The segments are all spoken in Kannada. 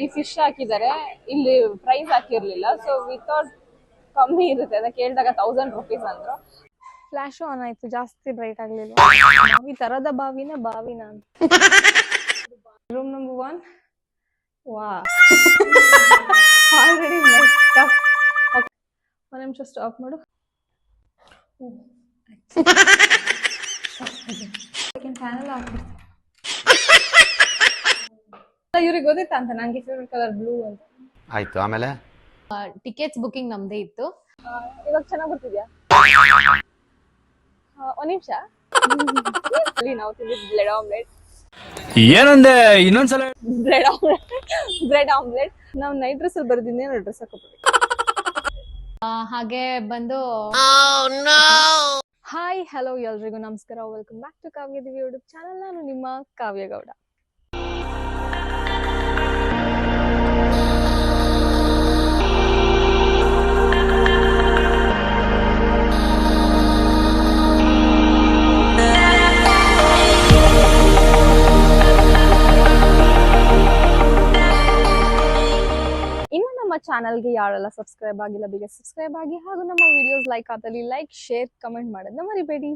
ಈ ಫಿಶ್ ಹಾಕಿದ್ದಾರೆ, ಇಲ್ಲಿ ಪ್ರೈಸ್ ಹಾಕಿರ್ಲಿಲ್ಲ. ಸೊ ವಿತೌಟ್ ಕಮ್ಮಿ ಇರುತ್ತೆ, ಅದಕ್ಕೆ ಕೇಳಿದಾಗ 1000 rupees ಅಂದ್ರು. ಫ್ಲಾಶ್ ಆನ್ ಆಯ್ತು, ಜಾಸ್ತಿ ಬ್ರೈಟ್ ಆಗ್ಲಿಲ್ಲ. ಬಾವಿ ತರದ ಬಾವಿನ ಅಂತ. Room number 1. ವಾ, ಆಲ್ರೆಡಿ ಮೆಸ್ಟ್ ಅಪ್. ಒಂದು ನಿಮಿಷ ಸ್ಟಾಪ್ ಮಾಡು. ಚಾನಲ್ ಹಾಕ್ಬಿಡ್ತೀನಿ. ಇವ್ರಿಗೆ ಗೊತ್ತಿತ್ತ ಅಂತ ನಂಗೆ ಫೇವ್ರೆಟ್ ಕಲರ್ ಬ್ಲೂ ಅಂತ. ಆಯ್ತು, ಆಮೇಲೆ ಟಿಕೆಟ್ಸ್ ಬುಕಿಂಗ್ ನಮ್ದೇ ಇತ್ತು. ಇವಾಗ ಚೆನ್ನಾಗಿ ಬರ್ತಿದ್ಯಾ? ಒಂದ್ ನಿಮಿಷ. ಅಲ್ಲಿ ನಾವು ತಿಂದಿದ್ದು ಬ್ರೆಡ್ ಆಮ್ಲೆಟ್. ಏನಂದೆ ಇನ್ನೊಂದ್ಸಲ? Bread omelette. ನಾವು ನೈಟ್ ಡ್ರೆಸ್ ಅಲ್ಲಿ ಬರ್ದಿದ್ದೆ, ಡ್ರೆಸ್ ಹಾಕೋಬೇಕು. ಹಾಗೆ ಬಂದು ಹಾಯ್ ಹಲೋ ಎಲ್ರಿಗೂ ನಮಸ್ಕಾರ, ವೆಲ್ಕಮ್ ಬ್ಯಾಕ್ ಟು ಕಾವ್ಯ ದಿವ್ಯ ಯೂಟ್ಯೂಬ್ ಚಾನಲ್. ನಾನು ನಿಮ್ಮ ಕಾವ್ಯ ಗೌಡ. ಇನ್ನು ನಮ್ಮ ಚಾನಲ್ಗೆ ಯಾರೆಲ್ಲ ಸಬ್ಸ್ಕ್ರೈಬ್ ಆಗಿಲ್ಲ, ಬೇಗ ಸಬ್ಸ್ಕ್ರೈಬ್ ಆಗಿ, ಹಾಗೂ ನಮ್ಮ ವಿಡಿಯೋಸ್ ಲೈಕ್ ಆದಲ್ಲಿ ಲೈಕ್, ಶೇರ್, ಕಮೆಂಟ್ ಮಾಡೋದನ್ನ ಮರಿಬೇಡಿ.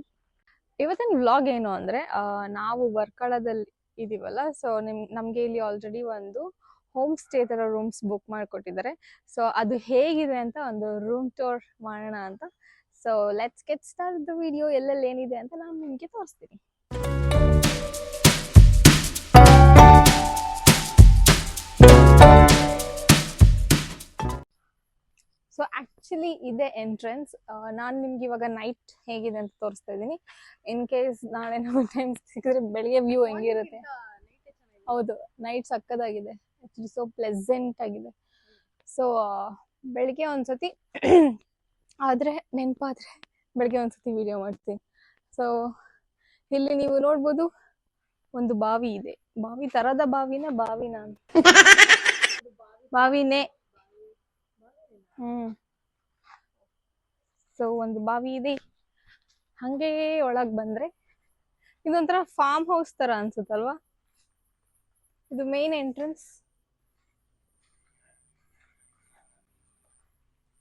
ಇವತ್ತಿನ ವ್ಲಾಗ್ ಏನು ಅಂದರೆ, ನಾವು ವರ್ಕಳದಲ್ಲಿ ಇದೀವಲ್ಲ, ಸೊ ನಮಗೆ ಇಲ್ಲಿ ಆಲ್ರೆಡಿ ಒಂದು ಹೋಮ್ ಸ್ಟೇ ಥರ ರೂಮ್ಸ್ ಬುಕ್ ಮಾಡಿಕೊಟ್ಟಿದ್ದಾರೆ. ಸೊ ಅದು ಹೇಗಿದೆ ಅಂತ ಒಂದು ರೂಮ್ ಟೂರ್ ಮಾಡೋಣ ಅಂತ. So let's get start the video. ಎಲ್ಲೆಲ್ಲಿ ಏನಿದೆ ಅಂತ ನಾನು ನಿಮಗೆ ತೋರಿಸ್ತೀನಿ. ಸೊ ಆ್ಯಕ್ಚುಲಿ ಇದೇ ಎಂಟ್ರೆನ್ಸ್. ನಾನು ನಿಮ್ಗೆ ಇವಾಗ ನೈಟ್ ಹೇಗಿದೆ ಅಂತ ತೋರಿಸ್ತಾ ಇದ್ದೀನಿ. ಇನ್ ಕೇಸ್ ನಾಳೆ ನಮ್ಮ ಟೈಮ್ ಸಿಕ್ಕಿದ್ರೆ ಬೆಳಿಗ್ಗೆ ವ್ಯೂ ಹೆಂಗಿರುತ್ತೆ. ಹೌದು, ನೈಟ್ ಸಕ್ಕದಾಗಿದೆ ಆ್ಯಕ್ಚುಲಿ, ಸೊ ಪ್ಲೆಸೆಂಟ್ ಆಗಿದೆ. ಸೊ ಬೆಳಿಗ್ಗೆ ಒಂದ್ಸತಿ ಆದರೆ ನೆನಪಾದರೆ ಬೆಳಿಗ್ಗೆ ಒಂದ್ಸತಿ ವಿಡಿಯೋ ಮಾಡ್ತೀನಿ. ಸೊ ಇಲ್ಲಿ ನೀವು ನೋಡ್ಬೋದು, ಒಂದು ಬಾವಿ ಇದೆ. ಬಾವಿ ಥರದ ಬಾವಿನ ಅಂತ. ಬಾವಿನೇ. ಸೊ ಒಂದು ಬಾವಿ ಇದೆ. ಹಂಗೆ ಒಳಗೆ ಬಂದ್ರೆ ಇದೊಂಥರ ಫಾರ್ಮ್ ಹೌಸ್ ತರ ಅನ್ಸುತ್ತಲ್ವಾ. ಇದು ಮೇನ್ ಎಂಟ್ರೆನ್ಸ್.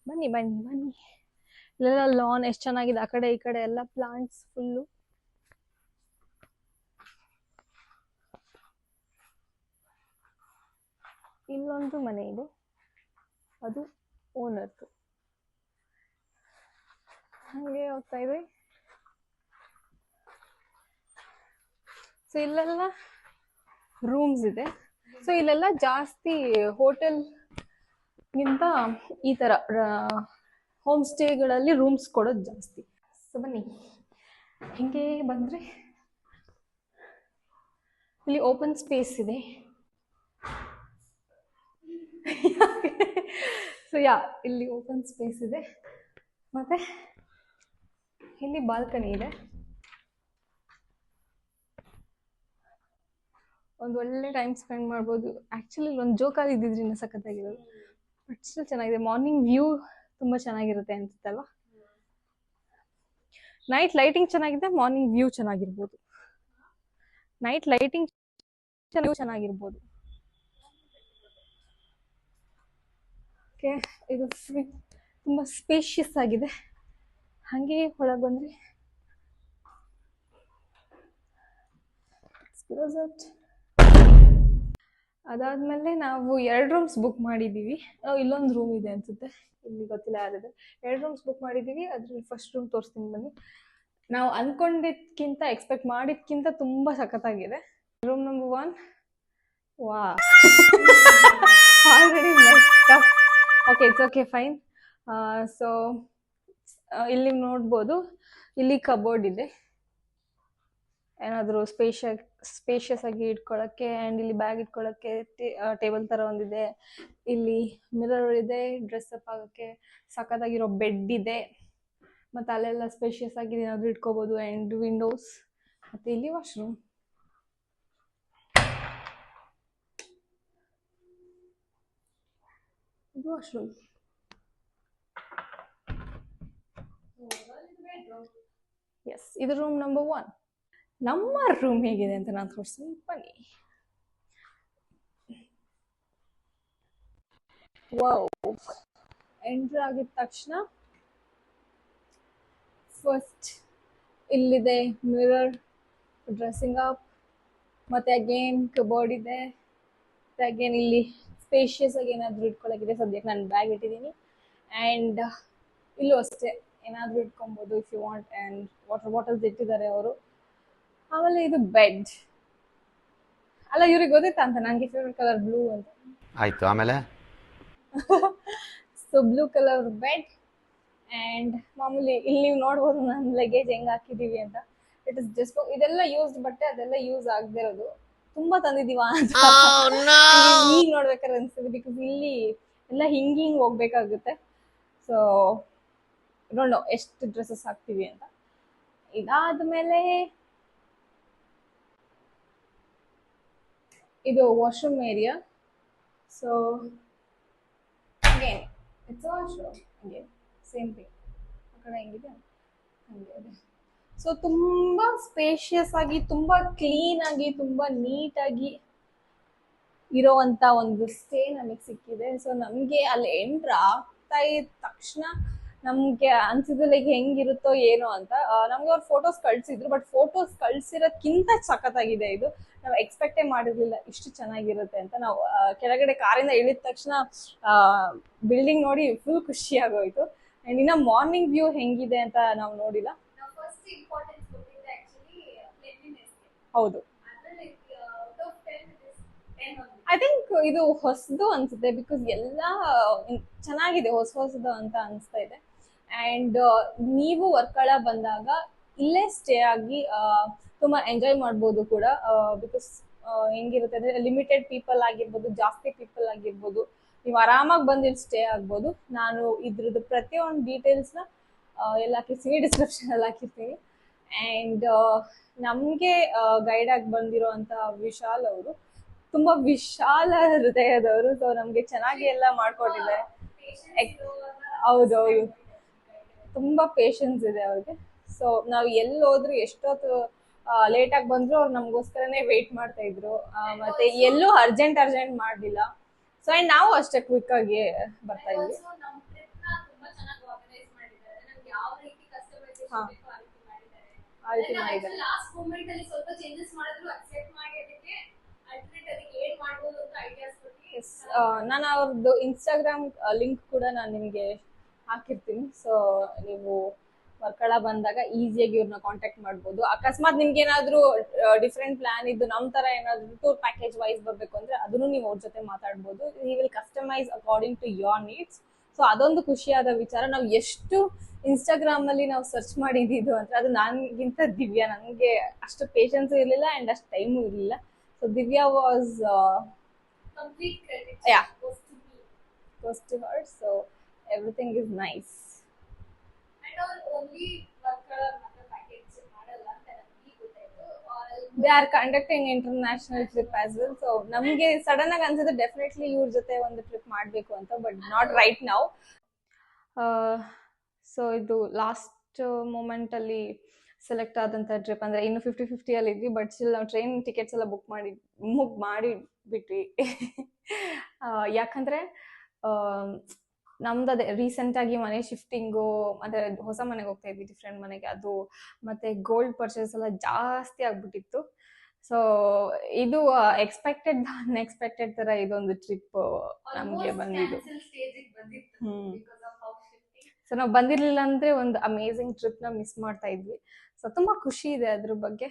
ಬನ್ನಿ ಬನ್ನಿ ಬನ್ನಿ. ಇಲ್ಲೆಲ್ಲ ಲಾನ್ ಎಷ್ಟು ಚೆನ್ನಾಗಿದೆ, ಆ ಕಡೆ ಈ ಕಡೆ ಎಲ್ಲ ಪ್ಲಾಂಟ್ಸ್ ಫುಲ್ಲು. ಇಲ್ಲೊಂದು ಮನೆ ಇದೆ, ಅದು ಓನರ್ದು. ಹಾಗೆ ಹೋಗ್ತಾ ಇದೆ. ಸೊ ಇಲ್ಲೆಲ್ಲ ರೂಮ್ಸ್ ಇದೆ. ಸೊ ಇಲ್ಲೆಲ್ಲ ಜಾಸ್ತಿ ಹೋಟೆಲ್ಗಿಂತ ಈ ಥರ ಹೋಮ್ ಸ್ಟೇಗಳಲ್ಲಿ ರೂಮ್ಸ್ ಕೊಡೋದು ಜಾಸ್ತಿ. ಸೊ ಬನ್ನಿ, ಹಿಂಗೆ ಬಂದರೆ ಇಲ್ಲಿ ಓಪನ್ ಸ್ಪೇಸ್ ಇದೆ. ಸೊ ಇಲ್ಲಿ ಓಪನ್ ಸ್ಪೇಸ್ ಇದೆ, ಮತ್ತೆ ಇಲ್ಲಿ ಬಾಲ್ಕನಿ ಇದೆ. ಒಂದು ಒಳ್ಳೆ ಟೈಮ್ ಸ್ಪೆಂಡ್ ಮಾಡ್ಬೋದು. ಆ್ಯಕ್ಚುಲಿ ಒಂದು ಜೋಕಾಲಿ ಇದ್ದಿದ್ರಿಂದ ಸಖತ್ತಾಗಿರೋದು, ಬಟ್ ಸ್ಟಿಲ್ ಚೆನ್ನಾಗಿದೆ. ಮಾರ್ನಿಂಗ್ ವ್ಯೂ ತುಂಬ ಚೆನ್ನಾಗಿರುತ್ತೆ ಅನ್ಸುತ್ತಲ್ವ. ನೈಟ್ ಲೈಟಿಂಗ್ ಚೆನ್ನಾಗಿದೆ, ಮಾರ್ನಿಂಗ್ ವ್ಯೂ ಚೆನ್ನಾಗಿರ್ಬೋದು. ನೈಟ್ ಲೈಟಿಂಗ್ ಚೆನ್ನಾಗಿರ್ಬೋದು. ಓಕೆ, ಇದು ತುಂಬ ಸ್ಪೇಷಿಯಸ್ ಆಗಿದೆ. ಹಾಗೆ ಒಳಗೆ ಬಂದರೆ ಅದಾದ್ಮೇಲೆ ನಾವು 2 ರೂಮ್ಸ್ ಬುಕ್ ಮಾಡಿದ್ದೀವಿ. ಇಲ್ಲೊಂದು ರೂಮ್ ಇದೆ ಅನ್ಸುತ್ತೆ, ಇಲ್ಲಿ ಗೊತ್ತಿಲ್ಲ ಯಾರಿದೆ. 2 ರೂಮ್ಸ್ ಬುಕ್ ಮಾಡಿದ್ದೀವಿ. ಅದ್ರಲ್ಲಿ ಫಸ್ಟ್ ರೂಮ್ ತೋರಿಸ್ತೀನಿ ಬನ್ನಿ. ನಾವು ಅನ್ಕೊಂಡಿದ್ಕಿಂತ, ಎಕ್ಸ್ಪೆಕ್ಟ್ ಮಾಡಿದ್ಕಿಂತ ತುಂಬ ಸಖತ್ತಾಗಿದೆ. Room number 1. ವಾ, already messed up. Okay, it's okay, fine. So ಇಲ್ಲಿ ನೋಡ್ಬೋದು, ಇಲ್ಲಿ ಕಬೋರ್ಡ್ ಇದೆ, ಏನಾದರೂ ಸ್ಪೇಷಿಯಸ್ ಆಗಿ ಇಟ್ಕೊಳ್ಳೋಕ್ಕೆ. ಆ್ಯಂಡ್ ಇಲ್ಲಿ ಬ್ಯಾಗ್ ಇಟ್ಕೊಳ್ಳೋಕ್ಕೆ ಟೇಬಲ್ ಥರ ಒಂದಿದೆ. ಇಲ್ಲಿ ಮಿರರ್ ಇದೆ, ಡ್ರೆಸ್ ಅಪ್ ಆಗೋಕ್ಕೆ. ಸಖತ್ತಾಗಿರೋ ಬೆಡ್ ಇದೆ, ಮತ್ತು ಅಲ್ಲೆಲ್ಲ ಸ್ಪೇಷಿಯಸ್ ಆಗಿ ಏನಾದರೂ ಇಟ್ಕೋಬೋದು. ಆ್ಯಂಡ್ ವಿಂಡೋಸ್, ಮತ್ತು ಇಲ್ಲಿ ವಾಶ್ರೂಮ್. ಇದು ವಾಶ್ರೂಮ್. ಎಸ್, ಇದು ರೂಮ್ ನಂಬರ್ 1. ನಮ್ಮ ರೂಮ್ ಹೇಗಿದೆ ಅಂತ ನಾನು ತೋರಿಸ್ತೀನಿ ಬನ್ನಿ. ವಾವ್, ಎಂಟ್ರ್ ಆಗಿದ ತಕ್ಷಣ ಫಸ್ಟ್ ಇಲ್ಲಿದೆ ಮಿರರ್, ಡ್ರೆಸ್ಸಿಂಗ್ ಅಪ್, ಮತ್ತೆ ಅಗೇನ್ ಕಬೋರ್ಡ್ ಇದೆ, ಮತ್ತೆ ಅಗೇನ್ ಇಲ್ಲಿ ಸ್ಪೇಷಿಯಸ್ ಆಗಿ ಏನಾದ್ರು ಇಟ್ಕೊಳಗಿದೆ. ಸದ್ಯಕ್ಕೆ ನಾನು ಬ್ಯಾಗ್ ಇಟ್ಟಿದ್ದೀನಿ. ಆ್ಯಂಡ್ ಇಲ್ಲೂ ಅಷ್ಟೇ ಏನಾದರೂ ಇಟ್ಕೊಬೋದು if you want. And water bottles ಇಟ್ಟಿದ್ದಾರೆ ಅವರು. ಆಮೇಲೆ ಇದು ಬೆಡ್ ಅಲ್ಲ, ಇವ್ರಿಗೆ ಗೊತ್ತಿತ್ತಾ ಅಂತ ನನಗೆ ಫೇವ್ರೆಟ್ ಕಲರ್ ಬ್ಲೂ ಅಂತ. ಆಯ್ತು, ಆಮೇಲೆ so blue colour bed. And ಮಾಮೂಲಿ ಇಲ್ಲಿ ನೀವು ನೋಡ್ಬೋದು ನನ್ನ ಲಗೇಜ್ ಹೆಂಗೆ ಹಾಕಿದ್ದೀವಿ ಅಂತ. ಇಟ್ ಇಸ್ ಜಸ್ಟ್ ಇದೆಲ್ಲ ಯೂಸ್ಡ್ ಬಟ್ಟೆ, ಅದೆಲ್ಲ ಯೂಸ್ ಆಗದೆ ಇರೋದು. ತುಂಬ ತಂದಿದ್ದೀವ ಅಂತ ಈಗ ನೋಡ್ಬೇಕಾದ್ರೆ ಅನಿಸ್ತದೆ. ಬಿಕಾಸ್ ಇಲ್ಲಿ ಎಲ್ಲ ಹಿಂಗೆ ಹೋಗ್ಬೇಕಾಗುತ್ತೆ. ಸೊ ಡೋಂಟ್ ನೋ ಎಷ್ಟು ಡ್ರೆಸ್ಸಸ್ ಹಾಕ್ತೀವಿ ಅಂತ. ಇದಾದ್ಮೇಲೆ ಇದು washroom area. So again it's washroom, again same thing. ಆ ಕಡೆ ಹೆಂಗಿದೆ ಹಂಗೆ ಇದೆ. ಸೊ ತುಂಬ ಸ್ಪೇಷಿಯಸ್ ಆಗಿ, ತುಂಬ ಕ್ಲೀನ್ ಆಗಿ, ತುಂಬ ನೀಟಾಗಿ ಇರೋವಂಥ ಒಂದು ಸ್ಟೇ ನಮಗೆ ಸಿಕ್ಕಿದೆ. ಸೊ ನಮಗೆ ಅಲ್ಲಿ ಎಂಟ್ರ್ ಆಗ್ತಾ ಇದ್ದ ತಕ್ಷಣ ನಮಗೆ ಅನ್ಸಿದ್ದು ಲೈಕ್ ಹೆಂಗಿರುತ್ತೋ ಏನೋ ಅಂತ. ನಮ್ಗೆ ಅವ್ರು ಫೋಟೋಸ್ ಕಳ್ಸಿದ್ರು, ಬಟ್ ಫೋಟೋಸ್ ಕಳ್ಸಿರೋದ್ಕಿಂತ ಸಖತ್ತಾಗಿದೆ ಇದು. ನಾವು ಎಕ್ಸ್ಪೆಕ್ಟೇ ಮಾಡಿರ್ಲಿಲ್ಲ ಇಷ್ಟು ಚೆನ್ನಾಗಿರುತ್ತೆ ಅಂತ. ನಾವು ಕೆಳಗಡೆ ಕಾರಿಂದ ಇಳಿದ ತಕ್ಷಣ ಬಿಲ್ಡಿಂಗ್ ನೋಡಿ ಫುಲ್ ಖುಷಿ ಆಗೋಯ್ತು. ಆ್ಯಂಡ್ ಇನ್ನು ಮಾರ್ನಿಂಗ್ ವ್ಯೂ ಹೆಂಗಿದೆ ಅಂತ ನಾವು ನೋಡಿಲ್ಲ. ಹೌದು, ಐ ಥಿಂಕ್ ಇದು ಹೊಸದು ಅನ್ಸುತ್ತೆ. ಬಿಕಾಸ್ ಎಲ್ಲ ಚೆನ್ನಾಗಿದೆ, ಹೊಸದು ಅಂತ ಅನಿಸ್ತಾ ಇದೆ. ಆ್ಯಂಡ್ ನೀವು ವರ್ಕಳ ಬಂದಾಗ ಇಲ್ಲೇ ಸ್ಟೇ ಆಗಿ ತುಂಬ ಎಂಜಾಯ್ ಮಾಡ್ಬೋದು ಕೂಡ. ಬಿಕಾಸ್ ಹೆಂಗಿರುತ್ತೆ ಅಂದರೆ ಲಿಮಿಟೆಡ್ ಪೀಪಲ್ ಆಗಿರ್ಬೋದು, ಜಾಸ್ತಿ ಪೀಪಲ್ ಆಗಿರ್ಬೋದು, ನೀವು ಆರಾಮಾಗಿ ಬಂದು ಇಲ್ಲಿ ಸ್ಟೇ ಆಗ್ಬೋದು. ನಾನು ಇದ್ರದ್ದು ಪ್ರತಿಯೊಂದು ಡೀಟೇಲ್ಸ್ನ ಎಲ್ಲ ಹಾಕಿರ್ತೀನಿ, ಡಿಸ್ಕ್ರಿಪ್ಷನಲ್ಲಿ ಹಾಕಿರ್ತೀನಿ. ಆ್ಯಂಡ್ ನಮಗೆ ಗೈಡಾಗಿ ಬಂದಿರೋ ಅಂಥ ವಿಶಾಲ್ ಅವರು ತುಂಬ ವಿಶಾಲ ಹೃದಯದವರು. ಸೊ ನಮಗೆ ಚೆನ್ನಾಗಿ ಎಲ್ಲ ಮಾಡ್ಕೊಟ್ಟಿದ್ದಾರೆ. ಹೌದೌದು, ತುಂಬ ಪೇಷನ್ಸ್ ಇದೆ ಅವ್ರಿಗೆ. ಸೊ ನಾವು ಎಲ್ಲಿ ಹೋದ್ರು, ಎಷ್ಟೊತ್ತು ಲೇಟಾಗಿ ಬಂದ್ರು ಅವ್ರು ನಮಗೋಸ್ಕರನೇ ವೆಯ್ಟ್ ಮಾಡ್ತಾ ಇದ್ರು. ಮತ್ತೆ ಎಲ್ಲೂ ಅರ್ಜೆಂಟ್ ಮಾಡಲಿಲ್ಲ. ಸೊ ಆ್ಯಂಡ್ ನಾವು ಅಷ್ಟೇ ಕ್ವಿಕ್ ಆಗಿ ಬರ್ತಾ ಇದ್ವಿ. ಹಾಂ, ಆ ರೀತಿ ಮಾಡಿದ್ದಾರೆ. ನಾನು ಅವ್ರದ್ದು ಇನ್ಸ್ಟಾಗ್ರಾಮ್ ಲಿಂಕ್ ಕೂಡ ನಾನು ನಿಮಗೆ ಹಾಕಿರ್ತೀನಿ. ಸೊ ನೀವು ವರ್ಕಳ ಬಂದಾಗ ಈಸಿಯಾಗಿ ಇವ್ರನ್ನ ಕಾಂಟ್ಯಾಕ್ಟ್ ಮಾಡ್ಬೋದು. ಅಕಸ್ಮಾತ್ ನಿಮ್ಗೆ ಏನಾದರೂ ಡಿಫ್ರೆಂಟ್ ಪ್ಲಾನ್ ಇದ್ದು ನಮ್ಮ ಥರ ಏನಾದರೂ ಟೂರ್ ಪ್ಯಾಕೇಜ್ ವೈಸ್ ಬರಬೇಕು ಅಂದರೆ ಅದನ್ನು ನೀವು ಅವ್ರ ಜೊತೆ ಮಾತಾಡ್ಬೋದು. He will customise according to your needs. So ಅದೊಂದು ಖುಷಿಯಾದ ವಿಚಾರ. ನಾವು ಎಷ್ಟು ಇನ್ಸ್ಟಾಗ್ರಾಮಲ್ಲಿ ನಾವು ಸರ್ಚ್ ಮಾಡಿದ್ದು ಅಂದರೆ ಅದು ನನಗಿಂತ ದಿವ್ಯಾ. ನನಗೆ ಅಷ್ಟು ಪೇಷನ್ಸು ಇರಲಿಲ್ಲ ಆ್ಯಂಡ್ ಅಷ್ಟು ಟೈಮು ಇರಲಿಲ್ಲ. So Divya was complete credit. Yeah, goes to her. So everything is nice. And only worker package ಮಾಡಲ್ಲ ಅಂತ ನನಗೆ ಗೊತ್ತಾಯ್ತು. They are conducting international trip as well. So ನಮಗೆ ಸಡನ್ ಆಗಿ ಅನ್ಸುತ್ತೆ ಡೆಫಿನೆಟ್ಲಿ ಇವ್ರ ಜೊತೆ ಒಂದು ಟ್ರಿಪ್ ಮಾಡಬೇಕು ಅಂತ, but not right now. So ಇದು ಲಾಸ್ಟ್ ಮೂಮೆಂಟಲ್ಲಿ ಸೆಲೆಕ್ಟ್ ಆದಂಥ ಟ್ರಿಪ್. ಅಂದರೆ ಇನ್ನು 50-50 ಅಲ್ಲಿ ಇದ್ವಿ, ಬಟ್ ಸ್ಟಿಲ್ ನಾವು ಟ್ರೈನ್ ಟಿಕೆಟ್ಸ್ ಎಲ್ಲ ಬುಕ್ ಮಾಡಿಬಿಟ್ವಿ. ಯಾಕಂದರೆ ನಮ್ದು ಅದೇ ರೀಸೆಂಟಾಗಿ ಮನೆ ಶಿಫ್ಟಿಂಗು, ಮತ್ತು ಹೊಸ ಮನೆಗೆ ಹೋಗ್ತಾ ಇದ್ವಿ, ಡಿಫ್ರೆಂಟ್ ಮನೆಗೆ. ಅದು ಮತ್ತು ಗೋಲ್ಡ್ ಪರ್ಚೇಸ್ ಎಲ್ಲ ಜಾಸ್ತಿ ಆಗಿಬಿಟ್ಟಿತ್ತು. ಸೊ ಇದು ಎಕ್ಸ್ಪೆಕ್ಟೆಡ್ ಅನ್ಎಕ್ಸ್ಪೆಕ್ಟೆಡ್ ಥರ ಇದೊಂದು ಟ್ರಿಪ್ ನಮಗೆ ಬಂದಿದ್ದು. ಸೊ ನಾವು ಬಂದಿರಲಿಲ್ಲ ಅಂದರೆ ಒಂದು ಅಮೇಝಿಂಗ್ ಟ್ರಿಪ್ನ ಮಿಸ್ ಮಾಡ್ತಾ ಇದ್ವಿ. ಸೊ ತುಂಬ ಖುಷಿ ಇದೆ ಅದ್ರ ಬಗ್ಗೆ.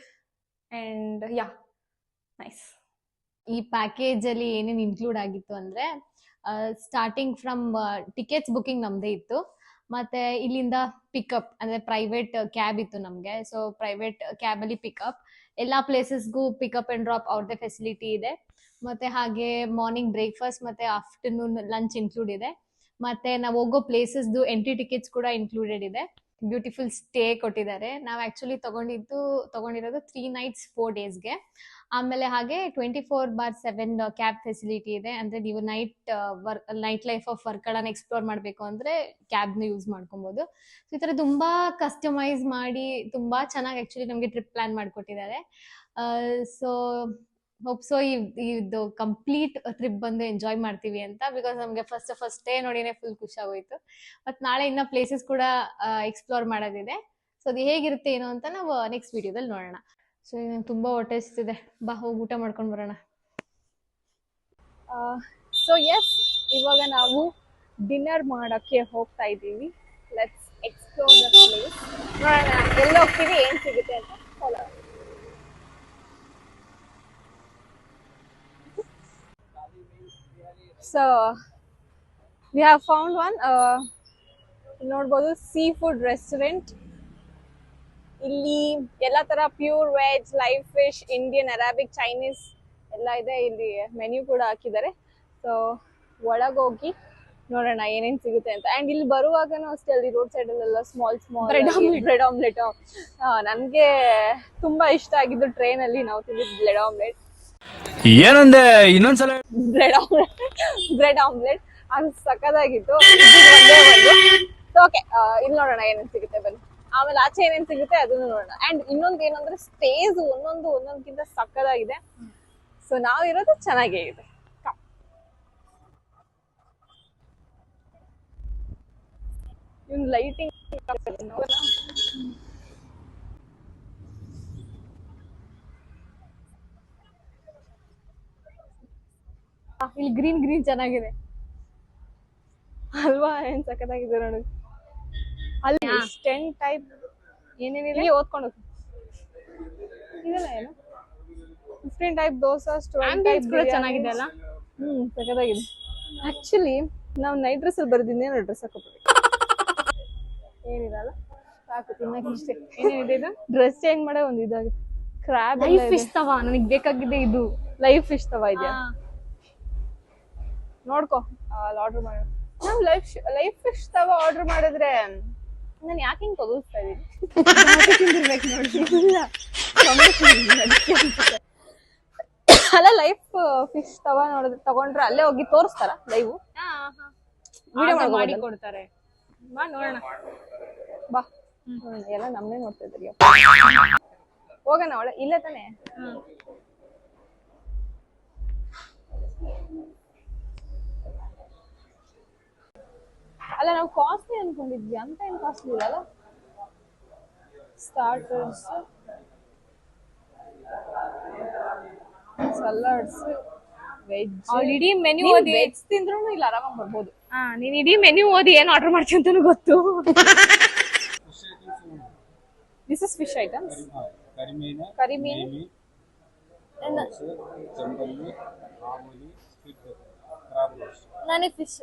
And yeah, nice. ಈ ಪ್ಯಾಕೇಜಲ್ಲಿ ಏನೇನು ಇನ್ಕ್ಲೂಡ್ ಆಗಿತ್ತು ಅಂದರೆ, ಸ್ಟಾರ್ಟಿಂಗ್ ಫ್ರಮ್ ಟಿಕೆಟ್ಸ್ ಬುಕಿಂಗ್ ನಮ್ಮದೇ ಇತ್ತು. ಮತ್ತು ಇಲ್ಲಿಂದ ಪಿಕಪ್ ಅಂದರೆ ಪ್ರೈವೇಟ್ ಕ್ಯಾಬ್ ಇತ್ತು ನಮಗೆ. ಸೊ ಪ್ರೈವೇಟ್ ಕ್ಯಾಬಲ್ಲಿ ಪಿಕಪ್, ಎಲ್ಲ ಪ್ಲೇಸಸ್ಗೂ ಪಿಕಪ್ ಆ್ಯಂಡ್ ಡ್ರಾಪ್ ಅವ್ರದ್ದೇ ಫೆಸಿಲಿಟಿ ಇದೆ. ಮತ್ತು ಹಾಗೆ ಮಾರ್ನಿಂಗ್ ಬ್ರೇಕ್ಫಾಸ್ಟ್ ಮತ್ತು ಆಫ್ಟರ್ನೂನ್ ಲಂಚ್ ಇನ್ಕ್ಲೂಡ್ ಇದೆ. ಮತ್ತು ನಾವು ಹೋಗೋ ಪ್ಲೇಸಸ್ದು ಎಂಟ್ರಿ ಟಿಕೆಟ್ಸ್ ಕೂಡ ಇನ್ಕ್ಲೂಡೆಡ್ ಇದೆ. ಬ್ಯೂಟಿಫುಲ್ ಸ್ಟೇ ಕೊಟ್ಟಿದ್ದಾರೆ. ನಾವು ಆ್ಯಕ್ಚುಲಿ ತೊಗೊಂಡಿರೋದು 3 nights 4 daysಗೆ. ಆಮೇಲೆ ಹಾಗೆ 24/7 ಕ್ಯಾಬ್ ಫೆಸಿಲಿಟಿ ಇದೆ. ಅಂದರೆ ನೀವು ನೈಟ್ ಲೈಫ್ ಆಫ್ ವರ್ಕಳನ ಎಕ್ಸ್ಪ್ಲೋರ್ ಮಾಡಬೇಕು ಅಂದರೆ ಕ್ಯಾಬ್ನ ಯೂಸ್ ಮಾಡ್ಕೊಬೋದು. ಸೊ ಈ ಥರ ತುಂಬ ಕಸ್ಟಮೈಸ್ ಮಾಡಿ ತುಂಬ ಚೆನ್ನಾಗಿ ಆ್ಯಕ್ಚುಲಿ ನಮಗೆ ಟ್ರಿಪ್ ಪ್ಲ್ಯಾನ್ ಮಾಡಿಕೊಟ್ಟಿದ್ದಾರೆ. ಸೊ ಹೋಪ್ ಸೊ ಇದು ಕಂಪ್ಲೀಟ್ ಟ್ರಿಪ್ ಬಂದು ಎಂಜಾಯ್ ಮಾಡ್ತೀವಿ ಅಂತ. ಬಿಕಾಸ್ ನಮ್ಗೆ ಫಸ್ಟ್ ಡೇ ನೋಡಿನೇ ಫುಲ್ ಖುಷಿ ಆಗೋಯ್ತು. ಮತ್ ನಾಳೆ ಇನ್ನ ಪ್ಲೇಸಸ್ ಕೂಡ ಎಕ್ಸ್ಪ್ಲೋರ್ ಮಾಡೋದಿದೆ. ಸೊ ಅದು ಹೇಗಿರುತ್ತೆ ಏನು ಅಂತ ನಾವು ನೆಕ್ಸ್ಟ್ ವಿಡಿಯೋದಲ್ಲಿ ನೋಡೋಣ. ಸೊ ನಂಗೆ ತುಂಬಾ ಹೊಟ್ಟೆ ಹಸಿತಿದೆ, ಬಾ ಹೋಗಿ ಊಟ ಮಾಡ್ಕೊಂಡ್ ಬರೋಣ. ಸೊ ಎಸ್, ಇವಾಗ ನಾವು ಡಿನ್ನರ್ ಮಾಡಕ್ಕೆ ಹೋಗ್ತಾ ಇದ್ದೀವಿ. Let's explore the place. ನೋಡೋಣ ಎಲ್ಲಿ ಹೋಗ್ತೀವಿ, ಏನ್ ಸಿಗುತ್ತೆ ಅಂತ follow. So we have found one, ನೋಡ್ಬೋದು, ಸೀ ಫುಡ್ ರೆಸ್ಟೋರೆಂಟ್. ಇಲ್ಲಿ ಎಲ್ಲ ತರ pure veg, live fish, Indian, Arabic, Chinese ಎಲ್ಲ ಇದೆ. ಇಲ್ಲಿ ಮೆನ್ಯೂ ಕೂಡ ಹಾಕಿದ್ದಾರೆ. ಸೊ ಒಳಗೋಗಿ ನೋಡೋಣ ಏನೇನ್ ಸಿಗುತ್ತೆ ಅಂತ. ಅಂಡ್ ಇಲ್ಲಿ ಬರುವಾಗನೂ ಅಷ್ಟೇ, ಅಲ್ಲಿ ರೋಡ್ ಸೈಡ್ ಅಲ್ಲೆಲ್ಲ ಸ್ಮಾಲ್ ಬ್ರೆಡ್ ಆಮ್ಲೆಟ್. ನನ್ಗೆ ತುಂಬಾ ಇಷ್ಟ ಆಗಿದ್ದು ಟ್ರೈನ್ ಅಲ್ಲಿ ನಾವು ತಿಂದಿದ್ದು ಬ್ರೆಡ್ ಆಮ್ಲೆಟ್. ಏನಂದೆ ಇನ್ನೊಂದ್ಸಲ? ಬ್ರೆಡ್ ಆಮ್ಲೆಟ್ ಅದು ಸಕ್ಕದಾಗಿತ್ತು. ಒಂದೇ ಒಂದು. ಓಕೆ, ಇಲ್ಲಿ ನೋಡೋಣ ಏನೇನ್ ಸಿಗುತ್ತೆ ಬನ್ನಿ. ಆಮೇಲೆ ಆಚೆ ಏನೇನ್ ಸಿಗುತ್ತೆ ಅದನ್ನು ನೋಡೋಣ. ಅಂಡ್ ಇನ್ನೊಂದು ಏನಂದ್ರೆ ಸ್ಟೇಸ್ ಒಂದೊಂದಕ್ಕಿಂತ ಸಕ್ಕದಾಗಿದೆ. ಸೊ ನಾವಿರೋದು ಚೆನ್ನಾಗೇ ಇದೆ. ಇವ್ನು ಲೈಟಿಂಗ್ ಇಲ್ಲಿ ಗ್ರೀನ್ ಚೆನ್ನಾಗಿದೆ ಅಲ್ವಾ? ಏನ್ ಸಖತ್ತಾಗಿದೆ ನೋಡಿ. ಅಲ್ಲಿ ಸ್ಟೆಂಟ್ ಟೈಪ್ ಏನೇನಿದೆ ಓದ್ಕೊಂಡು ಹೋಗಿ. ಇದೆಲ್ಲ ಏನು 15 ಟೈಪ್ ದೋಸಾ, ಸ್ಟೂಡೆಂಟ್ ಟೈಪ್ ಕೂಡ ಚೆನ್ನಾಗಿದೆ ಅಲ್ಲ? ಸಖತ್ತಾಗಿದೆ. ಆಕ್ಚುಲಿ ನಾವು ನೈಟ್ ಡ್ರೆಸ್ ಅಲ್ಲಿ ಬರ್ದಿದ್ದೆ, ಡ್ರೆಸ್ ಹಾಕೋಬೇಕು. ಏನಿರಲ್ಲ, ಸಾಕು ತಿನ್ನಕ್ಕೆ ಇಷ್ಟೇ. ಏನೇನಿದೆ ಇದು? ಡ್ರೆಸ್ ಚೇಂಜ್ ಮಾಡೋ ಒಂದು ಇದಾಗುತ್ತೆ. ಕ್ರಾಬ್ ಲೈವ್ ಫಿಶ್ ತವಾ, ನನಗೆ ಬೇಕಾಗಿದೆ ಇದು. ಲೈವ್ ಫಿಶ್ ತವಾ ಇದೆಯಾ ನೋಡ್ಕೊ. ಅಲ್ಲಿ ಆರ್ಡರ್ ಮಾಡೋಣ. ನಾವು ಲೈವ್ ಫಿಶ್ ತವಾ ಆರ್ಡರ್ ಮಾಡಿದ್ರೆ ನಾನು ಯಾಕೆ ಹಿಂಗ್ ತಗೋಸ್ತಾ ಇದೀನಿ ಅಲ್ಲ, ಲೈವ್ ಫಿಶ್ ತವಾ ತಗೊಂಡ್ರೆ ಅಲ್ಲೇ ಹೋಗಿ ತೋರಿಸ್ತಾರ ಲೈವ್ ವಿಡಿಯೋ ಮಾಡಿ ಕೊಡ್ತಾರೆ. ಬಾ ನೋಡೋಣ, ಬಾ ಎಲ್ಲ ನಮ್ಮನೆ ನೋಡ್ತಾ ಇದ್ರಿ. ಹೋಗೋಣ ಒಳ್ಳೆ, ಇಲ್ಲೇ ತಾನೆ. ಅಲ್ಲ, ನಾವು ಕಾಸ್ಟ್ಲಿ ಅನ್ಕೊಂಡಿದ್ವಿ, ಅಂತ ಏನ್ ಕಾಸ್ಟ್ಲಿ ಇರಲ್ಲ. Starters, salads, veg. ಇಡೀ ಮೆನ್ಯೂ ಓದಿ ವೆಜ್ ತಿಂದ್ರು ಇಲ್ಲಿ ಆರಾಮಾಗಿ ಬರ್ಬೋದು. ನೀನ್ ಇಡೀ ಮೆನ್ಯೂ ಓದಿ ಏನ್ ಆರ್ಡರ್ ಮಾಡ್ತೀವಿ ಅಂತಾನು ಗೊತ್ತು. This is fish items. ಕರಿಮೀನು, ನನಗೆ ಫಿಶ್.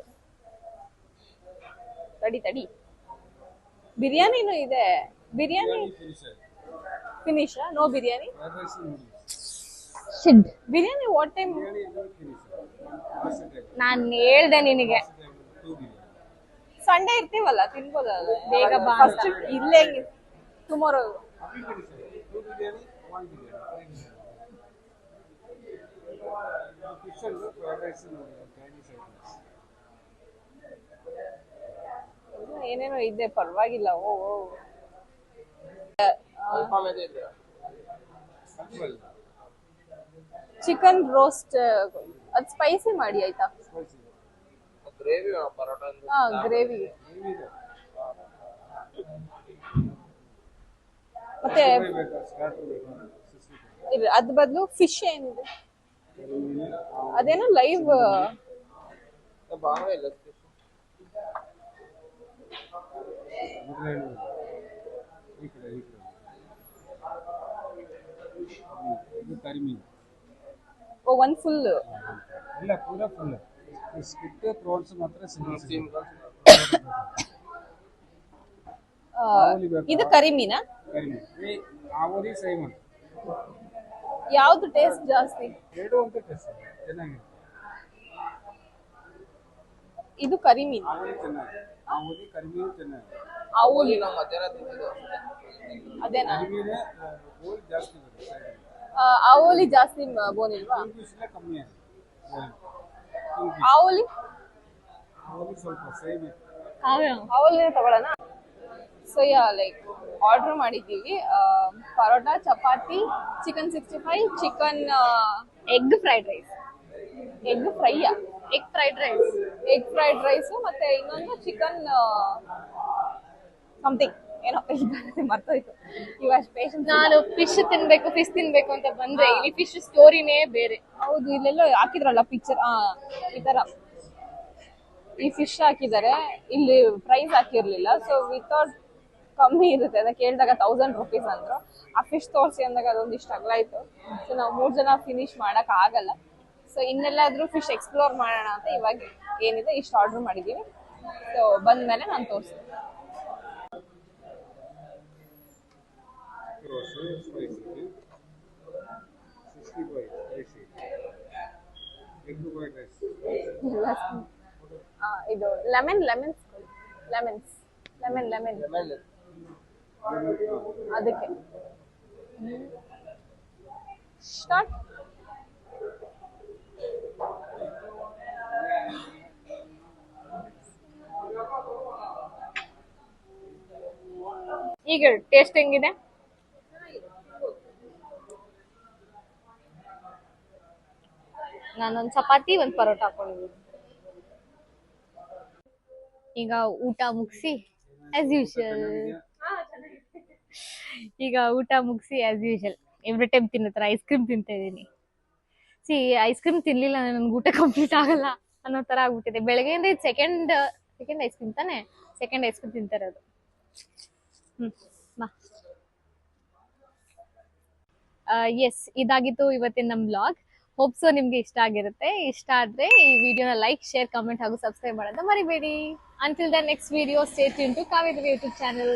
ತಡಿ, ಬಿರಿಯಾನಿನೂ ಇದೆ. Biryani finish? No biryani. Biryani what time? ನಾನು ಹೇಳ್ದೆ ನಿನಗೆ ಸಂಡೇ ಇರ್ತೀವಲ್ಲ, ತಿನ್ಬೋದಲ್ಲ. ಬೇಗ ಬಾ. ಇಲ್ಲೇ ಟುಮಾರೋ. ಏನೇನೋ ಇದೆ, ಪರವಾಗಿಲ್ಲ. ಚಿಕನ್ ರೋಸ್ಟ್, ಅದ್ ಸ್ಪೈಸಿ ಮಾಡಿ ಆಯ್ತಾ? ಗ್ರೇವಿ. ಮತ್ತೆ ಅದ್ ಬದಲು ಫಿಶ್ ಏನಿದೆ? ಅದೇನೋ ಲೈವ್ ಒನ್ ಫುಲ್ ಇಲ್ಲ, ಪೂರಾ ಫುಲ್ ಸ್ಕಿಟ್ ಪ್ರಾನ್ಸ್ ಮಾತ್ರ ಇದು ಕರಿಮೀನಾ? ಆವರಿ ಸೈಮನ್. ಯಾವ್ದು ಟೇಸ್ಟ್ ಜಾಸ್ತಿ? ಎರಡು ಅಂತ ಟೇಸ್ಟ್ ಚೆನ್ನಾಗಿದೆ. ಇದು ಕರಿಮೀನು. ಆವರಿ ಕರಿಮೀನು ಚೆನ್ನಾಗಿದೆ. ಆವಲಿ ಅದೇನಾ? ಜಾಸ್ತಿ ಆವಲಿ ಜಾಸ್ತಿ ಬೋನ್ ಇಲ್ವಾ? ಕಮ್ಮಿ ಆವಲಿ ಸ್ವಲ್ಪ ಸೇಮ್. ಆವಲಿನೇ ತಗೊಳ್ಳೋಣ. ಸೊ ಲೈಕ್ ಆರ್ಡರ್ ಮಾಡಿದ್ದೀವಿ. Paratha, chapati, chicken 65, chicken egg fried rice. Egg ಫ್ರೈಯಾ? Egg fried rice. Egg fried rice ಮತ್ತೆ ಇನ್ನೊಂದು ಚಿಕನ್ ಸಮಥಿಂಗ್ ಏನೋ ಮರ್ತೋಯ್ತು ಇವಾಗ ಪೇಷನ್ಸ್. ನಾನು ಫಿಶ್ ತಿನ್ಬೇಕು ಅಂತ ಬಂದ್ರೆ ಇಲ್ಲಿ ಫಿಶ್ ಸ್ಟೋರಿನೇ ಬೇರೆ. ಹೌದು, ಇಲ್ಲೆಲ್ಲೋ ಹಾಕಿದ್ರಲ್ಲ ಪಿಕ್ಚರ್, ಈ ತರ ಈ ಫಿಶ್ ಹಾಕಿದ್ದಾರೆ, ಇಲ್ಲಿ ಪ್ರೈಸ್ ಹಾಕಿರ್ಲಿಲ್ಲ. ಸೊ ವಿತೌಟ್ ಕಮ್ಮಿ ಇರುತ್ತೆ, ಅದಕ್ಕೆ ಕೇಳಿದಾಗ 1000 rupees ಅಂದ್ರು. ಆ ಫಿಶ್ ತೋರಿಸಿ ಅಂದಾಗ ಅದೊಂದು ಇಷ್ಟ ಅಗಲಾಯ್ತು. ಸೊ ನಾವು 3 ಜನ ಫಿನಿಶ್ ಮಾಡಕ್ ಆಗಲ್ಲ. ಸೊ ಇನ್ನೆಲ್ಲಾದ್ರೂ ಫಿಶ್ ಎಕ್ಸ್ಪ್ಲೋರ್ ಮಾಡೋಣ ಅಂತ ಇವಾಗ ಏನಿದೆ ಇಷ್ಟು ಆರ್ಡರ್ ಮಾಡಿದೀವಿ. ಸೊ ಬಂದ್ಮೇಲೆ ನಾನು ತೋರಿಸ್ತೀನಿ. ಇದು ಲೆಮನ್ ಅದಕ್ಕೆ ಸ್ಟಾರ್ಟ್. ಈಗ ಟೇಸ್ಟ್ ಹೆಂಗಿದೆ? ನಾನೊಂದು ಚಪಾತಿ ಒಂದು ಪರೋಟ ಹಾಕೊಂಡಿದ್ದೀನಿ. ಈಗ ಊಟ ಮುಗಿಸಿ ಆಸ್ ಯೂಶುವಲ್ ಎವ್ರಿ ಟೈಮ್ ತಿನ್ನೋ ಥರ ಐಸ್ ಕ್ರೀಮ್ ತಿಂತಾ ಇದ್ದೀನಿ. ಐಸ್ ಕ್ರೀಮ್ ತಿನ್ಲಿಲ್ಲ ನನ್ಗೆ ಊಟ ಕಂಪ್ಲೀಟ್ ಆಗಲ್ಲ ಅನ್ನೋ ತರ ಆಗ್ಬಿಟ್ಟಿದೆ. ಬೆಳಗ್ಗೆಯಿಂದ ಇದು ಸೆಕೆಂಡ್ ಐಸ್ ಕ್ರೀಮ್ ತಾನೆ, ಸೆಕೆಂಡ್ ಐಸ್ ಕ್ರೀಮ್ ತಿಂತಾ ಇರೋದು. ಬಾ. ಎಸ್, ಇದಾಗಿತ್ತು ಇವತ್ತಿನ ನಮ್ಮ ಬ್ಲಾಗ್. ಹೋಪ್ಸೋ ನಿಮ್ಗೆ ಇಷ್ಟ ಆಗಿರುತ್ತೆ. ಇಷ್ಟ ಆದ್ರೆ ಈ ವಿಡಿಯೋನ ಲೈಕ್, ಶೇರ್, ಕಮೆಂಟ್ ಹಾಗೂ ಸಬ್ಸ್ಕ್ರೈಬ್ ಮಾಡೋದನ್ನ ಮರಿಬೇಡಿ. Until the next video, stay tuned to Kavidri YouTube channel.